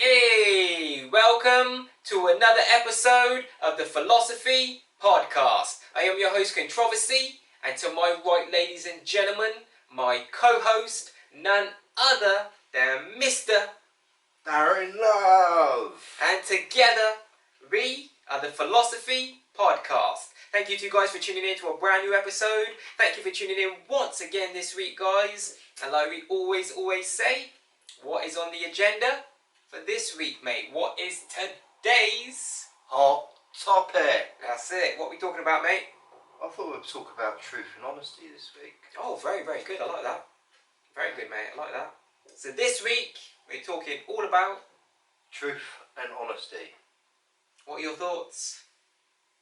Hey, welcome to another episode of the Philosophy Podcast. I am your host, Controversy, and to my right, ladies and gentlemen, my co-host, none other than Mr. Darren Love. And together, we are the Philosophy Podcast. Thank you to you guys for tuning in to a brand new episode. Thank you for tuning in once again this week, guys. And like we always say, what is on the agenda for this week, mate? What is today's Hot topic. That's it. What are we talking about, mate? I thought we'd talk about truth and honesty this week. Oh, very good. I like that. Very good, mate. I like that. So this week, we're talking all about Truth and honesty. What are your thoughts?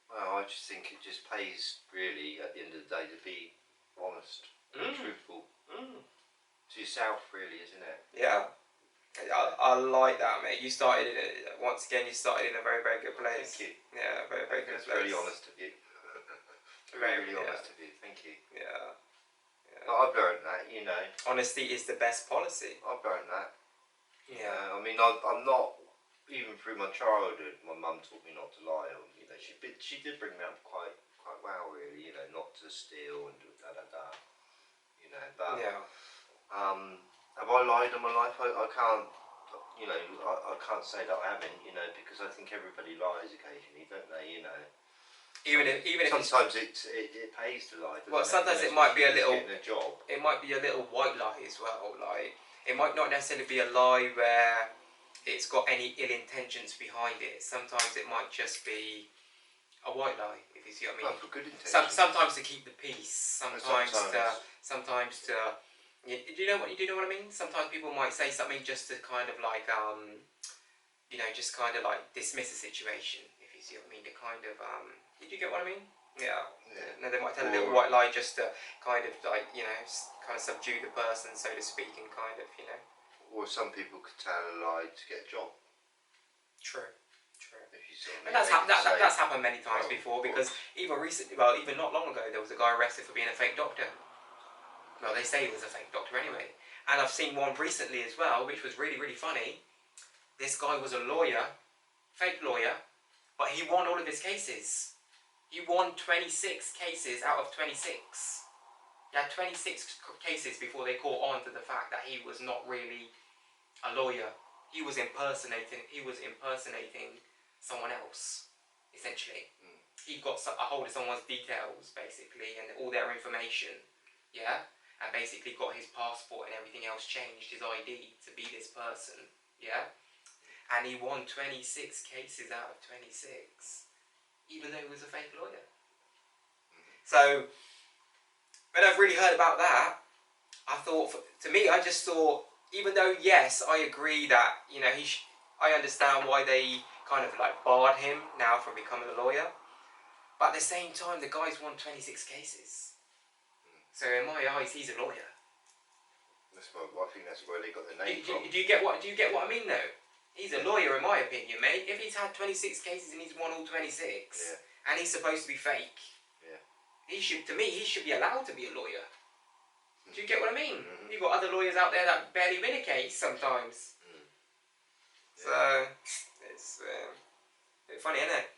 Well, I just think it just pays, really, at the end of the day, to be honest and truthful to yourself, really, isn't it? Yeah. I like that, mate. You started once again. You started in a very good place. Thank you. Yeah, very good That's place. really honest of you. really honest of you. Thank you. Yeah. But I've learned that, you know. Honesty is the best policy. I've learned that. Yeah. I mean, I'm not, even through my childhood, my mum taught me not to lie. Or, you know, she did bring me up quite well, really. You know, not to steal and do da. You know, but Yeah. have I lied in my life? I can't. You know, I can't say that I haven't. You know, because I think everybody lies occasionally, don't they? You know. Even if sometimes it pays to lie. Well, sometimes it might be a little. Getting a job. It might be a little white lie as well. Like it might not necessarily be a lie where it's got any ill intentions behind it. Sometimes it might just be a white lie, if you see what I mean. Well, for good intentions. Sometimes to keep the peace. Sometimes to. Do you know what I mean? Sometimes people might say something just to kind of like you know, just kind of like dismiss a situation, if you see what I mean. To kind of Did you get what I mean? Yeah. No, they might tell a little white lie just to kind of like, you know, kind of subdue the person, so to speak, and kind of, you know. Or some people could tell a lie to get a job. True. If you sort of And that's happened many times before, because even recently, well, even not long ago, there was a guy arrested for being a fake doctor. Well, they say he was a fake doctor anyway. And I've seen one recently as well, which was really funny. This guy was a lawyer, fake lawyer, but he won all of his cases. He won 26 cases out of 26. He had 26 cases before they caught on to the fact that he was not really a lawyer. He was impersonating someone else, essentially. He got a hold of someone's details, basically, and all their information, yeah? And basically got his passport and everything else changed, his ID, to be this person, yeah? And he won 26 cases out of 26, even though he was a fake lawyer. So, when I've really heard about that, I thought, I just thought, even though, yes, I agree that, you know, I understand why they kind of like barred him now from becoming a lawyer, but at the same time, the guy's won 26 cases. So in my eyes, he's a lawyer. I think that's where they got the name from. Do you get what I mean, though? He's a lawyer, in my opinion, mate. If he's had 26 cases and he's won all 26, and he's supposed to be fake, he should be allowed to be a lawyer. Do you get what I mean? You've got other lawyers out there that barely win a case sometimes. So, it's a bit funny, isn't it?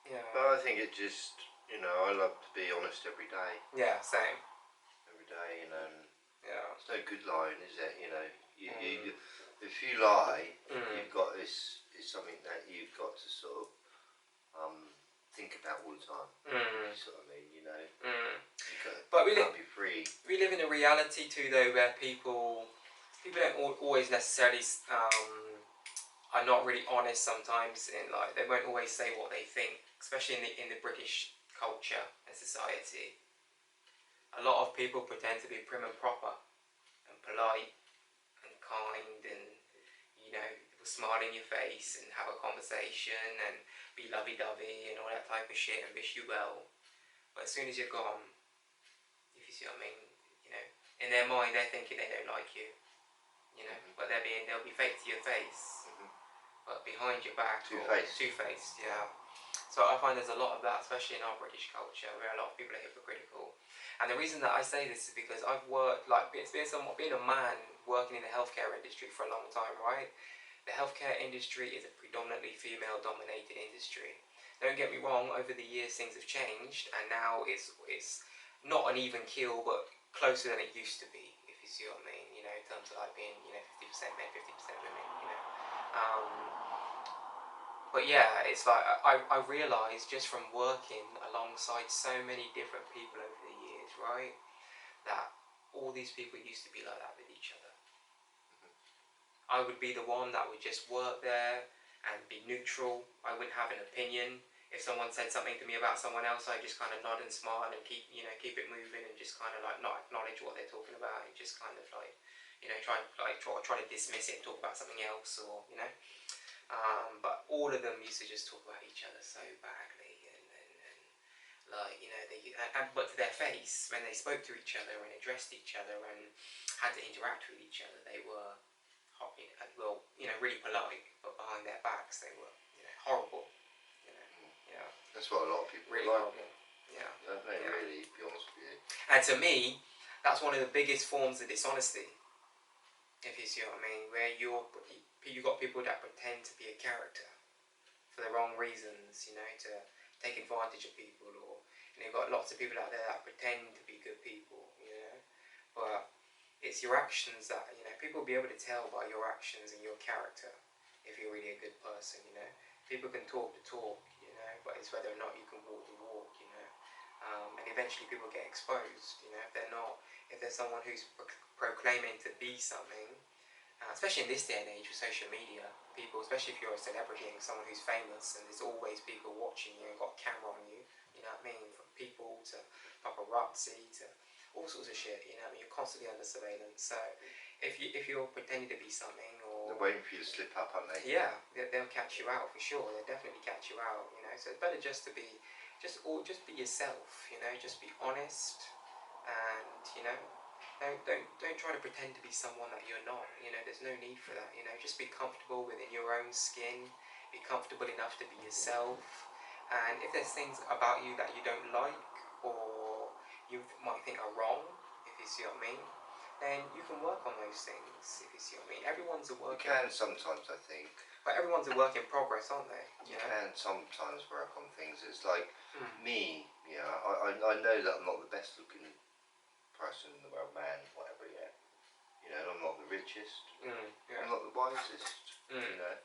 Yeah. But I think it just, you know, I love to be honest every day. Yeah, same. Every day, you know. Yeah. It's no good lying, is it? You know, if you lie, you've got this is something that you've got to sort of think about all the time. You sort of mean, you know. But you can't be free. We live in a reality too, though, where people don't always necessarily are not really honest sometimes. In like, they won't always say what they think, especially in the British culture and society. A lot of people pretend to be prim and proper and polite and kind, and you know, will smile in your face and have a conversation and be lovey-dovey and all that type of shit and wish you well. But as soon as you're gone, if you see what I mean, you know, in their mind they're thinking they don't like you, you know, but they'll be fake to your face, but behind your back, two-faced, yeah. So I find there's a lot of that, especially in our British culture, where a lot of people are hypocritical. And the reason that I say this is because I've worked, like, being a man working in the healthcare industry for a long time, right? The healthcare industry is a predominantly female-dominated industry. Don't get me wrong, over the years things have changed, and now it's not an even keel, but closer than it used to be, if you see what I mean, you know, in terms of like being, you know, 50% men, 50% women, you know. But yeah, it's like, I realised just from working alongside so many different people over the years, right, that all these people used to be like that with each other. I would be the one that would just work there and be neutral. I wouldn't have an opinion. If someone said something to me about someone else, I just kind of nod and smile and keep it moving, and just kind of like not acknowledge what they're talking about, and just kind of like, you know, try to dismiss it and talk about something else, or you know. But all of them used to just talk about each other so badly, and like, you know, but to their face, when they spoke to each other and addressed each other and had to interact with each other, they were, well, you know, really polite, but behind their backs they were, you know, horrible. You know, yeah. That's what a lot of people Really like. horrible. Yeah. Don't they, Yeah. really, to be honest with you. And to me, that's one of the biggest forms of dishonesty. If you see what I mean, where you got people that pretend to be a character for the wrong reasons, you know, to take advantage of people, or you know, you've got lots of people out there that pretend to be good people, you know, but it's your actions that, you know, people will be able to tell by your actions and your character if you're really a good person, you know. People can talk the talk, you know, but it's whether or not you can walk the walk, you know. And eventually people get exposed, you know, if there's someone who's proclaiming to be something, especially in this day and age with social media, people, especially if you're a celebrity and someone who's famous, and there's always people watching you and got a camera on you, you know what I mean, from people to paparazzi to all sorts of shit, you know what I mean, you're constantly under surveillance. So if you're pretending to be something, or they're waiting for you to slip up, aren't they? yeah, they'll catch you out for sure. They'll definitely catch you out, you know. So it's better just to be just be yourself, you know, just be honest, and you know, don't try to pretend to be someone that you're not, you know. There's no need for that, you know. Just be comfortable within your own skin, be comfortable enough to be yourself, and if there's things about you that you don't like or you might think are wrong, if you see what I mean, then you can work on those things, if you see what I mean. Everyone's a work. You can sometimes, I think. But everyone's a work in progress, aren't they? You can sometimes work on things. It's like me, yeah, I know that I'm not the best looking person in the world, man, whatever, yeah. You know, I'm not the richest. Yeah. I'm not the wisest, you know.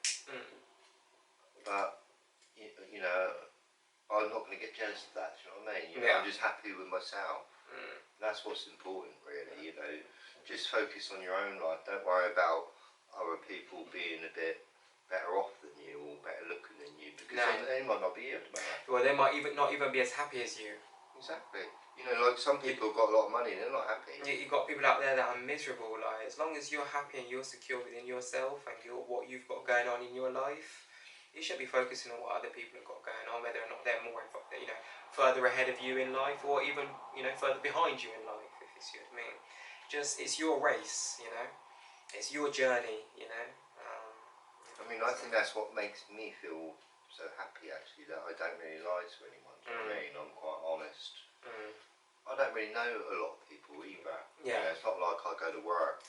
But, you know, I'm not going to get jealous of that, do you know what I mean? You know, I'm just happy with myself. That's what's important, really, you know. Just focus on your own life. Don't worry about other people being a bit better off than you or better looking than you, because they might not be here tomorrow. Well, they might not even be as happy as you. Exactly. You know, like some people have got a lot of money and they're not happy. You've got people out there that are miserable. Like, as long as you're happy and you're secure within yourself and what you've got going on in your life, you should be focusing on what other people have got going on, whether or not they're more, you know, further ahead of you in life, or even, you know, further behind you in life, if you see what I mean. Just, it's your race, you know. It's your journey, you know. I mean, I think that's what makes me feel so happy, actually, that I don't really lie to anyone. Do you know what I mean? I'm quite honest. I don't really know a lot of people either. Yeah. You know, it's not like I go to work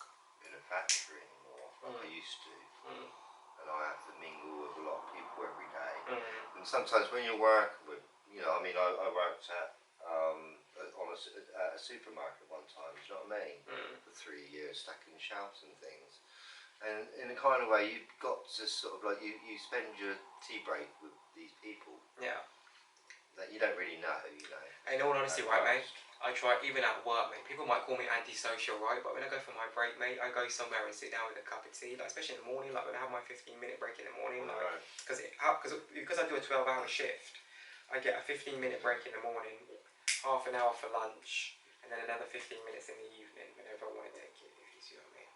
in a factory anymore like I used to. And I have to mingle with a lot of people every day. And sometimes when you're working with, you know, I mean, I worked at a supermarket one time, do you know what I mean? For 3 years, stacking shelves and things. And in a kind of way, you've got to sort of like, you spend your tea break with these people. Yeah. That you don't really know, you know. In all honesty, right, mate, I try, even at work, mate, people might call me antisocial, right, but when I go for my break, mate, I go somewhere and sit down with a cup of tea, like, especially in the morning, like when I have my 15-minute break in the morning, like, because I do a 12-hour shift, I get a 15-minute break in the morning, half an hour for lunch, and then another 15 minutes in the evening, whenever I want to take it, if you see what I mean.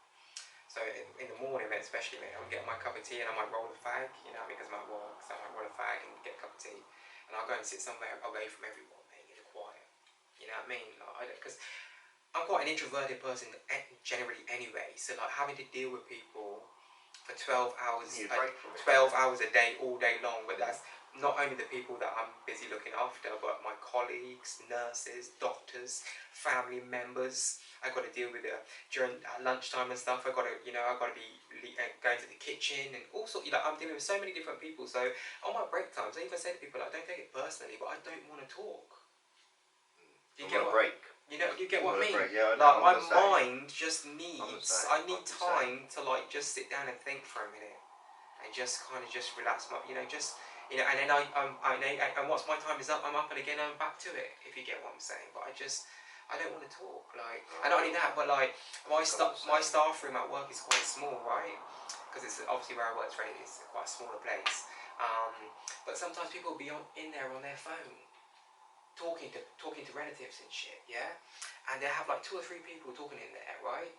So in the morning, mate, especially, mate, I'll get my cup of tea and I might roll a fag, you know, because I'm at work, so I might roll a fag and get a cup of tea, and I'll go and sit somewhere away from everyone, mate, in the quiet. You know what I mean? Like, because I'm quite an introverted person generally anyway, so like having to deal with people for 12 hours, 12 hours a day, all day long, but that's not only the people that I'm busy looking after, but my colleagues, nurses, doctors, family members. I got to deal with it during lunchtime and stuff. I got to, I got to be going to the kitchen and all sorts. I'm dealing with so many different people. So on my break times, I even say to people, like, don't take it personally, but I don't want to talk. You get a break. You get what I mean? Yeah, like my mind just needs. I need time to like just sit down and think for a minute, and just kind of just relax my, just. And then and once my time is up, I'm up and again I'm back to it. If you get what I'm saying, but I don't want to talk. Like, and not only that, but like my staff room at work is quite small, right? Because it's obviously where I work. It's quite a smaller place. But sometimes people will be in there on their phone, talking to relatives and shit, yeah. And they have like 2 or 3 people talking in there, right?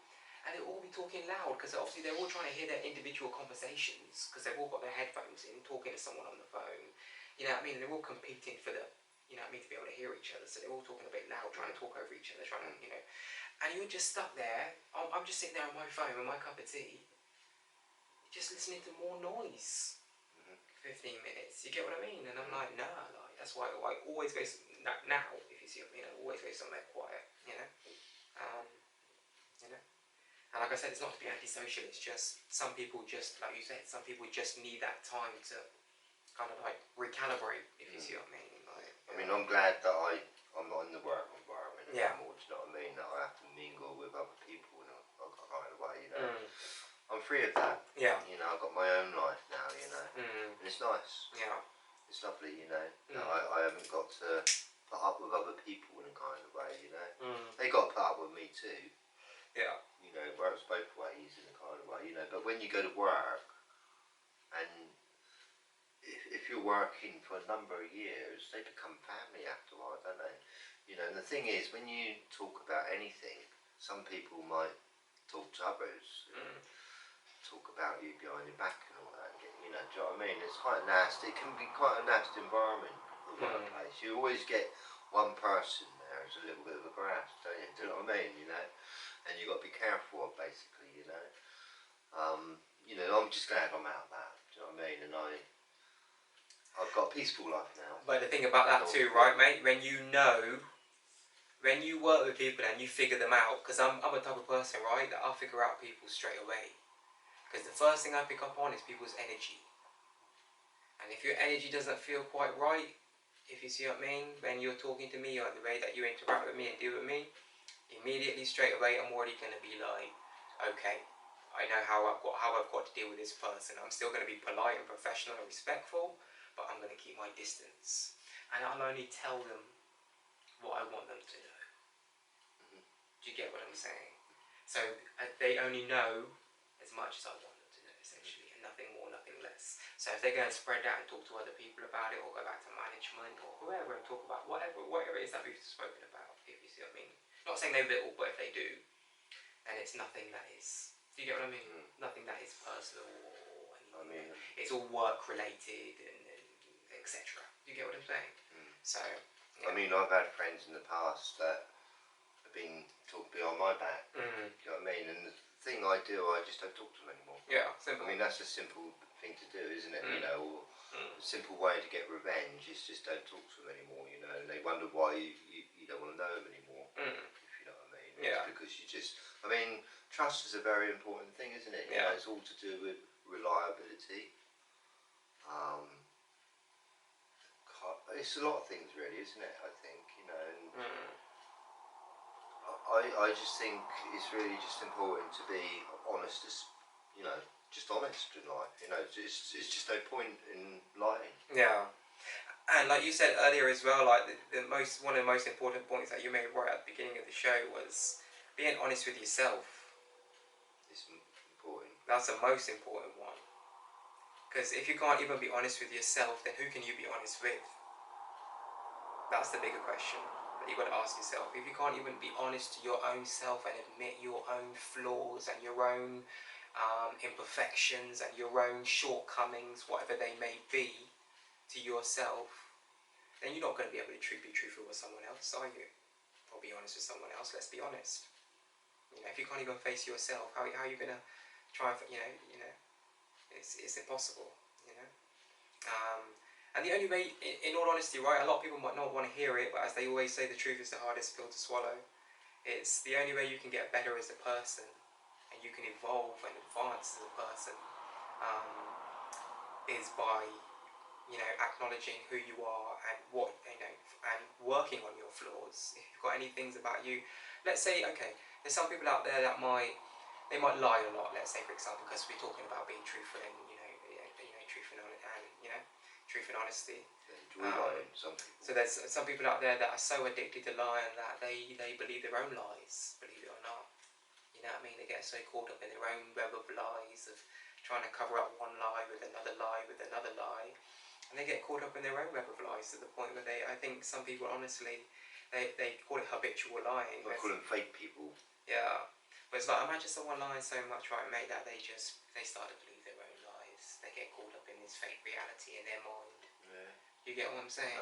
And they'll all be talking loud because obviously they're all trying to hear their individual conversations because they've all got their headphones in, talking to someone on the phone. You know what I mean? They're all competing for the, to be able to hear each other. So they're all talking a bit loud, trying to talk over each other, trying to, And you're just stuck there. I'm just sitting there on my phone with my cup of tea, just listening to more noise. 15 minutes. You get what I mean? And I'm like, nah. Like that's why I always go now. If you see what I mean, I always go somewhere quiet. And like I said, it's not to be antisocial, it's just some people just, like you said, some people just need that time to kind of like recalibrate, if you see what I mean. Like, I mean, I'm glad that I'm not in the work environment Yeah. anymore, do you know what I mean? That I have to mingle with other people in a kind of way, I'm free of that. Yeah. I've got my own life now, And it's nice. Yeah. It's lovely, I haven't got to put up with other people in a kind of way, They got to put up with me too. Yeah. It works both ways in a kind of way, But when you go to work, and if you're working for a number of years, they become family after a while, don't they? And the thing is, when you talk about anything, some people might talk to others, talk about you behind your back and all that. Do you know what I mean? It's quite nasty. It can be quite a nasty environment, the workplace. You always get one person there as a little bit of a grass, don't you? Do you know what I mean? And you've got to be careful of, basically, I'm just glad I'm out of that, do you know what I mean? And I've got a peaceful life now. But the thing about that too, right, mate, when you work with people and you figure them out, because I'm a type of person, right, that I'll figure out people straight away. Because the first thing I pick up on is people's energy. And if your energy doesn't feel quite right, if you see what I mean, when you're talking to me or the way that you interact with me and deal with me, immediately straight away I'm already going to be like, okay, I know how I've got to deal with this person. I'm still going to be polite and professional and respectful, but I'm going to keep my distance. And I'll only tell them what I want them to know. Do you get what I'm saying? So they only know as much as I want them to know, essentially, and nothing more, nothing less. So if they're going to spread out and talk to other people about it, or go back to management, or whoever, and talk about whatever it is that we've spoken about, if you see what I mean. Not saying they will, but if they do, and it's nothing that is, do you get what I mean? Nothing that is personal or anything. It's all work related and etc. Do you get what I'm saying? So, yeah. I've had friends in the past that have been talking behind my back. Do you know what I mean? And the thing I do, I just don't talk to them anymore. Yeah, simple. That's a simple thing to do, isn't it? Or a simple way to get revenge is just don't talk to them anymore. And they wonder why you don't want to know them anymore. If you know what I mean? Yeah. It's because you just, trust is a very important thing, isn't it? It's all to do with reliability. It's a lot of things, really, isn't it? I think, and I just think it's really just important to be honest, just honest in life. It's just no point in lying. Yeah. And like you said earlier as well, like one of the most important points that you made right at the beginning of the show was being honest with yourself. It's important. That's the most important one. Because if you can't even be honest with yourself, then who can you be honest with? That's the bigger question that you've got to ask yourself. If you can't even be honest to your own self and admit your own flaws and your own imperfections and your own shortcomings, whatever they may be, to yourself, then you're not going to be able to be truthful with someone else, are you? Or be honest with someone else. Let's be honest. If you can't even face yourself, how are you going to try and, it's impossible, And the only way, in all honesty, right, a lot of people might not want to hear it, but as they always say, the truth is the hardest pill to swallow. It's the only way you can get better as a person, and you can evolve and advance as a person, is by, you know, acknowledging who you are and what, you know, and working on your flaws. If you've got any things about you, let's say, okay, there's some people out there that might lie a lot. Let's say, for example, because we're talking about being truthful and truth and honesty. So there's some people out there that are so addicted to lying that they believe their own lies, believe it or not. You know what I mean? They get so caught up in their own web of lies, of trying to cover up one lie with another lie with another lie, and they get caught up in their own web of lies to the point where I think some people, honestly, they call it habitual lying. I call them fake people. Yeah, but it's like, imagine someone lying so much, right, mate, that they start to believe their own lies. They get caught up in this fake reality in their mind. Yeah. You get what I'm saying?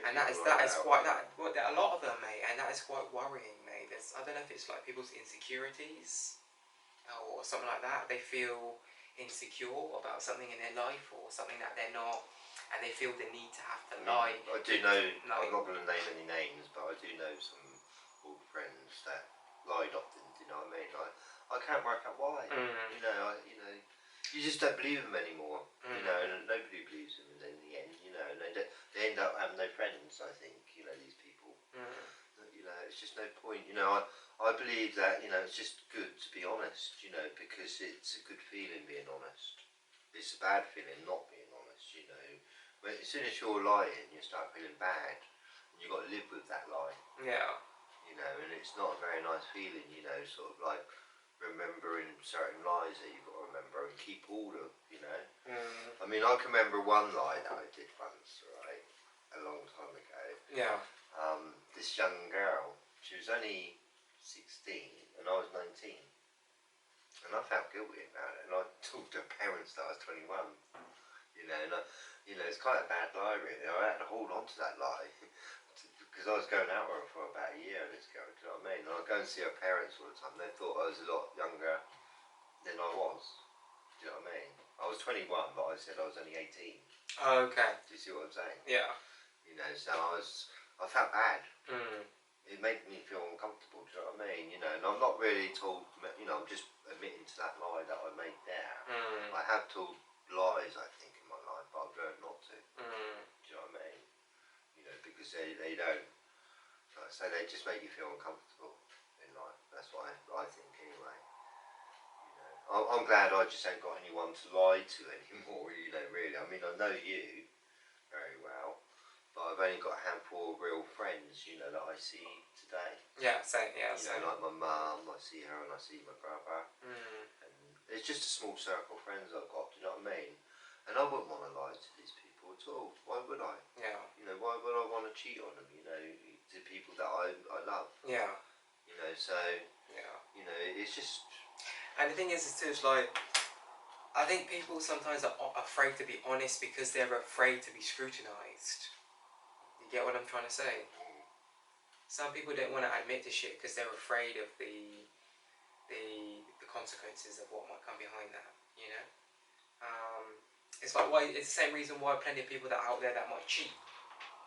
And that is quite a lot of them, mate, and that is quite worrying, mate. I don't know if it's like people's insecurities or something like that. They feel insecure about something in their life or something that they're not, and they feel the need to have to lie. I do know, I'm not going to name any names, but I do know some old friends that lied often. Do you know what I mean? I can't work out why. You just don't believe them anymore. You know, and nobody believes them in the end. You know, and they end up having no friends. I think, you know, these people. You know, it's just no point. You know, I believe that, you know, it's just good to be honest. You know, because it's a good feeling being honest. It's a bad feeling not being honest. You know, when as soon as you're lying, you start feeling bad, and you've got to live with that lie. Yeah. You know, and it's not a very nice feeling. You know, sort of like remembering certain lies that you've got to remember and keep all of, you know. I mean, I can remember one lie that I did once, right, a long time ago. Yeah. This young girl, she was only 16 and I was 19. And I felt guilty about it, and I told her parents that I was 21. You know, and it's quite a bad lie, really. I had to hold on to that lie. Because I was going out with her for about a year, this girl, do you know what I mean? And I'd go and see her parents all the time. They thought I was a lot younger than I was. Do you know what I mean? I was 21, but I said I was only 18. Oh, okay. Do you see what I'm saying? Yeah. You know, so I felt bad. Mm. It made me feel uncomfortable, do you know what I mean? You know, and I'm not really told, you know, I'm just admitting to that lie that I made there. I have told lies, I think, in my life, but I've learned not to. Do you know what I mean? You know, because they don't, like I say, they just make you feel uncomfortable in life. That's what I think anyway. You know, I'm glad I just ain't got anyone to lie to anymore, you know, really. I mean, I know you very well, but I've only got a handful of real friends, you know, that I see today. Yeah, same, yeah, you know, like my mum, I see her and I see my brother. And it's just a small circle of friends I've got, do you know what I mean? And I wouldn't want to lie to these people at all. Why would I? Yeah. You know, why would I want to cheat on them, you know, to people that I love? Yeah. You know, so, yeah. You know, it's just... And the thing is too, it's like, I think people sometimes are afraid to be honest because they're afraid to be scrutinised. You get what I'm trying to say? Some people don't want to admit to shit because they're afraid of the consequences of what might come behind that, you know? It's like it's the same reason why plenty of people that are out there that might cheat,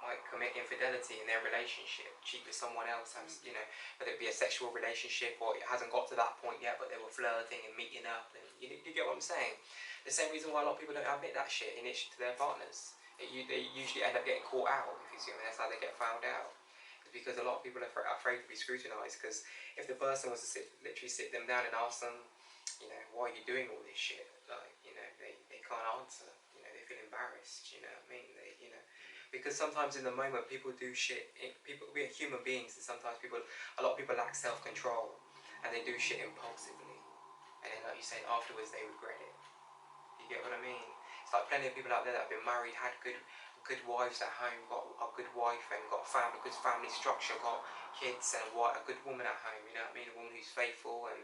might commit infidelity in their relationship, cheat with someone else, you know, whether it be a sexual relationship or it hasn't got to that point yet, but they were flirting and meeting up, and you get what I'm saying? The same reason why a lot of people don't admit that shit to their partners. They usually end up getting caught out, if you see what I mean. That's how they get found out. It's because a lot of people are afraid to be scrutinised, because if the person was to literally sit them down and ask them, you know, why are you doing all this shit? Like, you know, they can't answer. You know, they feel embarrassed. You know what I mean? You know, because sometimes in the moment people do shit. We're human beings, and sometimes a lot of people lack self-control, and they do shit impulsively. And then, like you said, afterwards they regret it. You get what I mean? It's like plenty of people out there that have been married, had good wives at home, got a good wife and got a good family structure, got kids and a good woman at home, you know what I mean? A woman who's faithful and,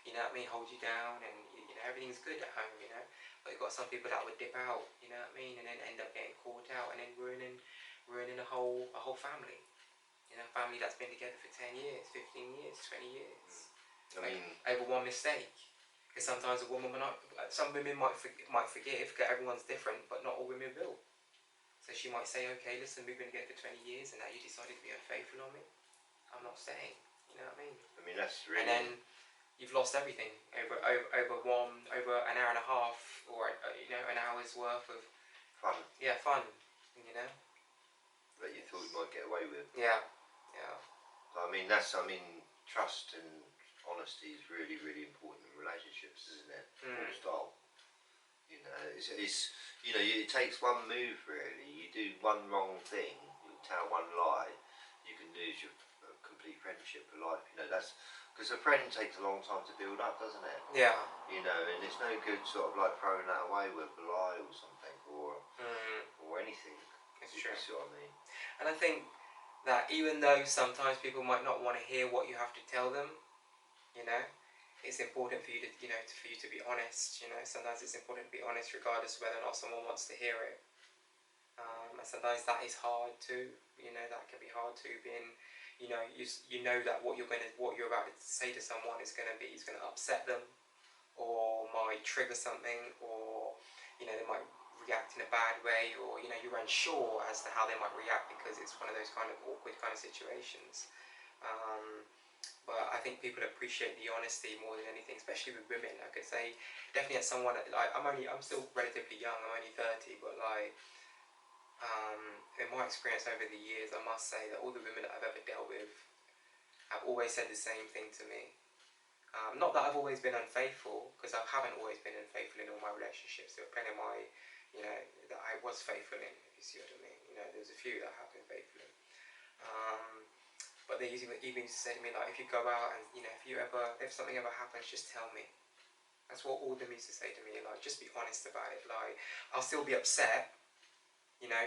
you know what I mean, holds you down, and, you know, everything's good at home, you know? But you've got some people that would dip out, you know what I mean? And then end up getting caught out and then ruining a whole family. You know, a family that's been together for 10 years, 15 years, 20 years. I mean, over one mistake. Because sometimes some women might forgive, because everyone's different, but not all women will. So she might say, okay, listen, we've been together for 20 years and now you decided to be unfaithful on me. I'm not staying. You know what I mean? I mean, that's really... And then you've lost everything over an hour and a half, or an hour's worth of fun. Yeah, fun. You know. That you thought you might get away with. Yeah. Yeah. I mean, trust and honesty is really, really important in relationships, isn't it? Full stop. You know, it takes one move really. You do one wrong thing, you tell one lie, you can lose your complete friendship for life. You know, that's because a friend takes a long time to build up, doesn't it? Yeah. You know, and it's no good sort of like throwing that away with a lie or something or anything. It's true. You see what I mean? And I think that even though sometimes people might not want to hear what you have to tell them, you know, it's important for you to, for you to be honest. You know, sometimes it's important to be honest, regardless of whether or not someone wants to hear it. And sometimes that is hard too. You know, that can be hard too. Being, you know that what you're about to say to someone is going to upset them, or might trigger something, or they might react in a bad way, or you're unsure as to how they might react because it's one of those kind of awkward kind of situations. But I think people appreciate the honesty more than anything, especially with women. I could say definitely as someone like I'm still relatively young. I'm only 30, but in my experience over the years, I must say that all the women that I've ever dealt with have always said the same thing to me. Not that I've always been unfaithful, because I haven't always been unfaithful in all my relationships. There were plenty of that I was faithful in, if you see what I mean. There's a few that I have been faithful in. But they even used to say to me, like, if you go out and, if something ever happens, just tell me. That's what all of them used to say to me, like, just be honest about it. Like, I'll still be upset,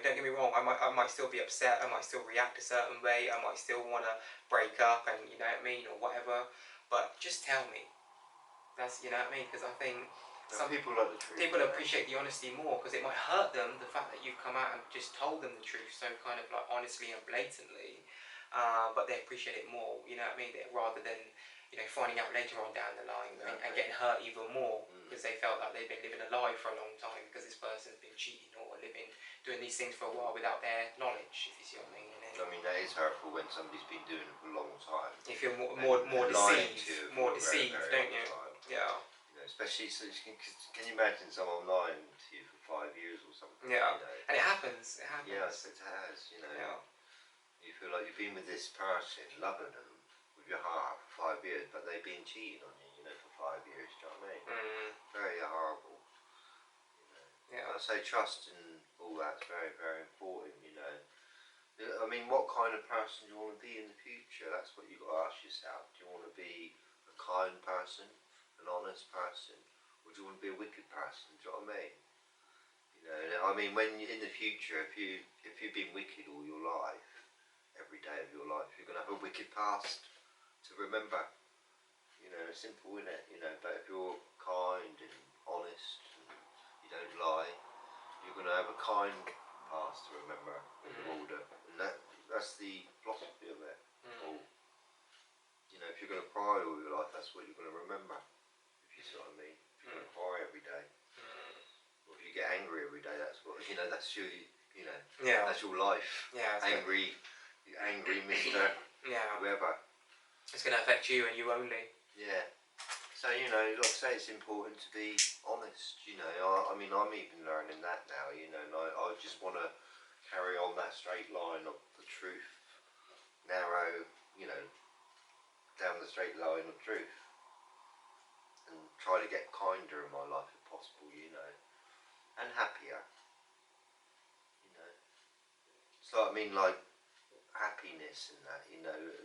don't get me wrong, I might still be upset, I might still react a certain way, I might still want to break up and, you know what I mean, or whatever, but just tell me. That's, you know what I mean, because I think some people like the truth. People appreciate the honesty more, because it might hurt them, the fact that you've come out and just told them the truth so kind of like honestly and blatantly, but they appreciate it more, you know what I mean, rather than finding out later on down the line and getting hurt even more because they felt like they've been living a lie for a long time because this person's been cheating or doing these things for a while without their knowledge, if you see what I mean. I mean, that is hurtful when somebody's been doing it for a long time. You feel more deceived, don't you? Time. Yeah. Especially, can you imagine someone lying to you for 5 years or something? Yeah. And it happens. Yes, it has. Yeah. You feel like you've been with this person, loving them with your heart for 5 years, but they've been cheating on you, for 5 years. Do you know what I mean? Very horrible. Yeah. I say trust and all that's very, very important. I mean, what kind of person do you want to be in the future? That's what you've got to ask yourself. Do you want to be a kind person, an honest person, or do you want to be a wicked person? Do you know what I mean? I mean, when in the future, if you've been wicked all your life, every day of your life, you're going to have a wicked past to remember. Simple, isn't it? But if you're kind and honest and you don't lie, you're going to have a kind past to remember in the order, and that's the philosophy of it. Or, if you're going to cry all your life, that's what you're going to remember. If you see what I mean. If you're going to cry every day, or if you get angry every day, that's what that's your, Yeah. that's your life. Yeah. Angry Mister. Yeah. Whoever. It's going to affect you and you only. Yeah. So, like I say, it's important to be honest, I mean, I'm even learning that now, and I just want to carry on that straight line of the truth, narrow, down the straight line of truth, and try to get kinder in my life if possible, and happier, So, I mean, like, happiness and that,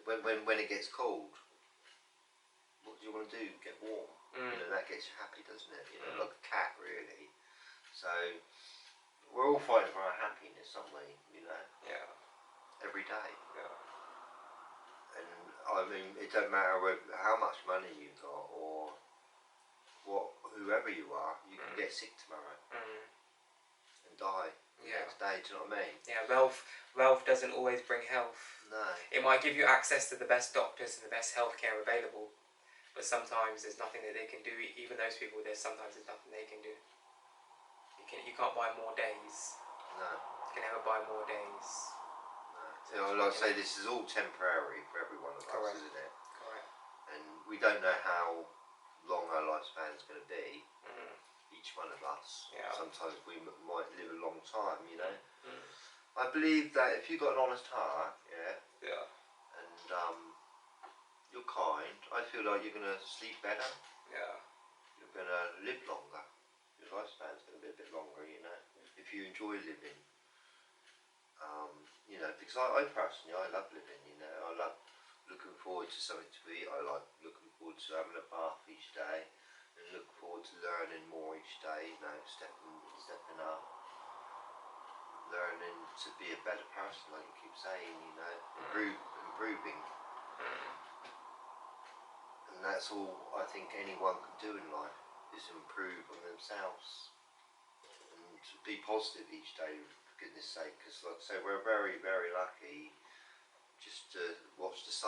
when it gets cold, what do you want to do? Get warm. That gets you happy, doesn't it? Like a cat, really. So, we're all fighting for our happiness, aren't we? Yeah. Every day. Yeah. And, I mean, it don't matter how much money you've got or whoever you are, you can get sick tomorrow and die the next day, do you know what I mean? Yeah, wealth doesn't always bring health. No. It might give you access to the best doctors and the best healthcare available, but sometimes there's nothing that they can do. Even those people, sometimes there's nothing they can do. You can't buy more days. No. You can never buy more days. No. You know, like I say, this is all temporary for every one of us, Correct. isn't it? Correct. And we don't know how long our lifespan's going to be. Each one of us. Yeah. Sometimes we might live a long time, you know. Mm. I believe that if you've got an honest heart, Yeah. and you're kind, I feel like you're going to sleep better. Yeah. You're going to live longer. Your lifespan's going to be a bit longer, you know. If you enjoy living. You know, because I personally, I love living, you know. I love looking forward to something to eat. I like looking forward to having a bath each day. And look forward to learning more each day, you know, stepping up. Learning to be a better person, like you keep saying, you know. Improving. And that's all I think anyone can do in life, is improve on themselves. And to be positive each day, for goodness sake, because like I say, we're very, very lucky just to watch the sun